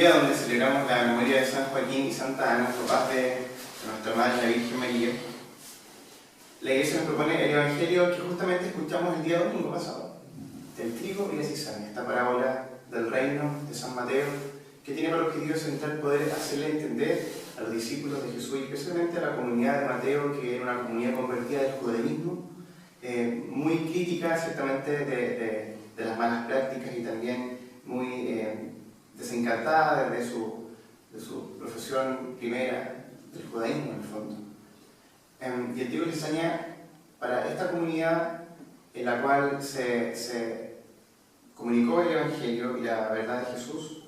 día donde celebramos la memoria de San Joaquín y Santa Ana, papás de nuestra Madre, la Virgen María. La Iglesia nos propone el Evangelio que justamente escuchamos el día domingo pasado, del trigo y la cizaña, esta parábola del reino de San Mateo, que tiene por objetivo central poder hacerle entender a los discípulos de Jesús y especialmente a la comunidad de Mateo, que era una comunidad convertida del judaísmo, muy crítica ciertamente de las malas prácticas y también muy desencantada de su profesión primera del judaísmo en el fondo. Y el trigo y la cizaña, para esta comunidad en la cual se comunicó el Evangelio y la verdad de Jesús,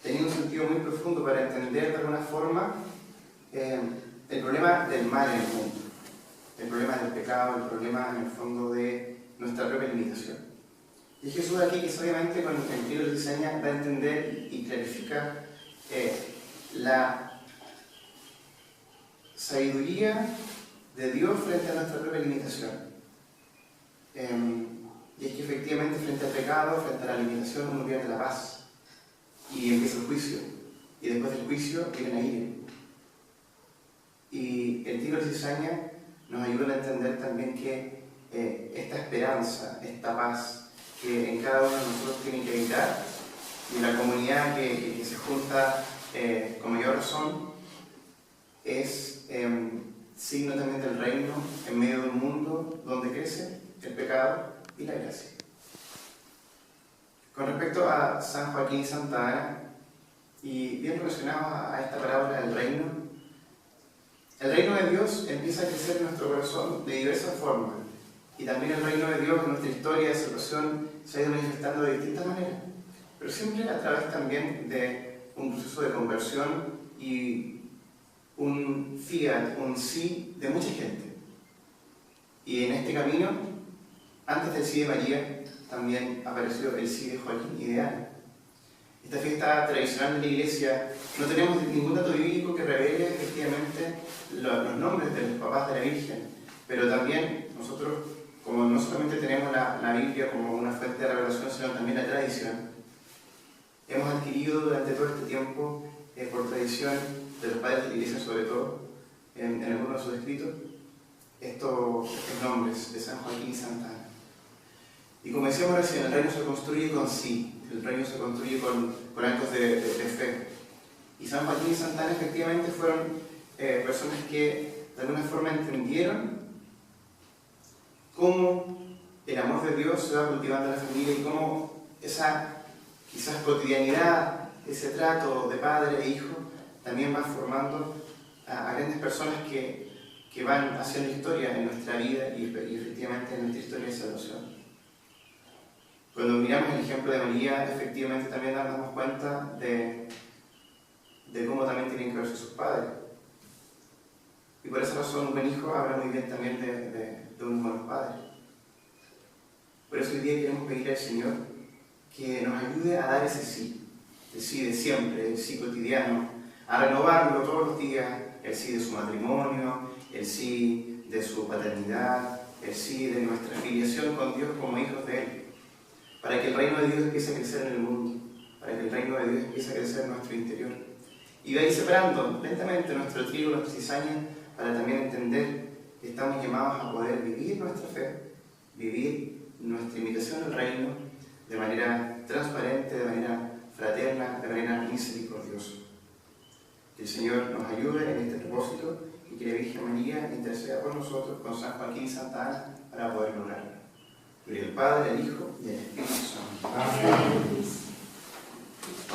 tenía un sentido muy profundo para entender de alguna forma el problema del mal en el mundo, el problema del pecado, el problema en el fondo de nuestra propia limitación. Y Jesús aquí, que obviamente con el trigo y la cizaña da a entender y clarifica la sabiduría de Dios frente a nuestra propia limitación. Y es que efectivamente frente al pecado, frente a la limitación, uno pierde la paz y empieza el juicio, y después del juicio viene la ira. Y el trigo y la cizaña nos ayudan a entender también que esta esperanza, esta paz que en cada uno de nosotros tiene que habitar, y la comunidad que se junta con mayor razón, es signo también del reino en medio de un mundo donde crece el pecado y la gracia. Con respecto a San Joaquín y Santa Ana, y bien relacionado a esta parábola del reino, el reino de Dios empieza a crecer en nuestro corazón de diversas formas, y también el reino de Dios en nuestra historia de salvación se ha ido manifestando de distintas maneras, pero siempre a través también de un proceso de conversión y un fiat, un sí de mucha gente. Y en este camino, antes del sí de María, también apareció el sí de Joaquín y de Ana. Esta fiesta tradicional de la Iglesia, no tenemos ningún dato bíblico que revele efectivamente los nombres de los papás de la Virgen, pero también nosotros, como no solamente tenemos la Biblia como una fuente de revelación, sino también la tradición, hemos adquirido durante todo este tiempo, por tradición de los padres de la Iglesia sobre todo, en algunos de sus escritos, estos nombres de San Joaquín y Santa Ana. Y como decíamos recién, el reino se construye con sí, el reino se construye con actos de fe. Y San Joaquín y Santa Ana efectivamente fueron personas que de alguna forma entendieron cómo el amor de Dios se va cultivando en la familia y cómo esa quizás cotidianidad, ese trato de padre e hijo, también va formando a grandes personas que van haciendo historia en nuestra vida y efectivamente en nuestra historia de salvación. Cuando miramos el ejemplo de María, efectivamente también nos damos cuenta de cómo también tienen que verse sus padres. Y por esa razón un buen hijo habla muy bien también de unos buenos padres. Por eso hoy día queremos pedir al Señor que nos ayude a dar ese sí, el sí de siempre, el sí cotidiano, a renovarlo todos los días, el sí de su matrimonio, el sí de su paternidad, el sí de nuestra filiación con Dios como hijos de Él, para que el reino de Dios empiece a crecer en el mundo, para que el reino de Dios empiece a crecer en nuestro interior. Y va a ir separando lentamente nuestro trigo, nuestra cizaña, para también entender que estamos llamados a poder vivir nuestra fe, vivir nuestra invitación al reino de manera transparente, de manera fraterna, de manera misericordiosa. Que el Señor nos ayude en este propósito y que la Virgen María interceda por nosotros con San Joaquín y Santa Ana para poder lograrlo. Gloria al Padre, al Hijo y al Espíritu Santo. Amén.